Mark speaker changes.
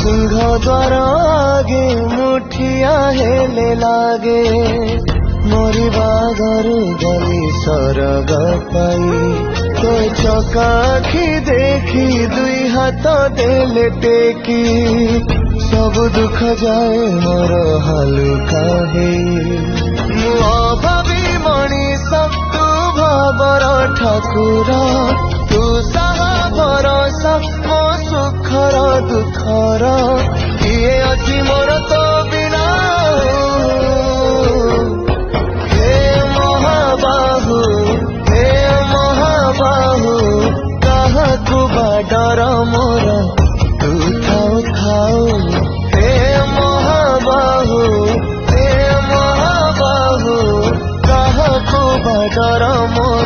Speaker 1: सिंह द्वार आगे मुठिया हेले लागे मरिबा घरु गली सरग पाई तो चकाखी देखी दुई हाथ देले टेकी सब दुख जाए मोर हालुका हे मु अभावी मनीष तू भावर ठाकुर तू साहा भरोसा मो सुखर दुखर किए अछि मोर तो बिना हे महाबाहु काहाकु बा डर मोर तू थाऊ थाऊ हे महाबाहु काहाकु बा डर मोर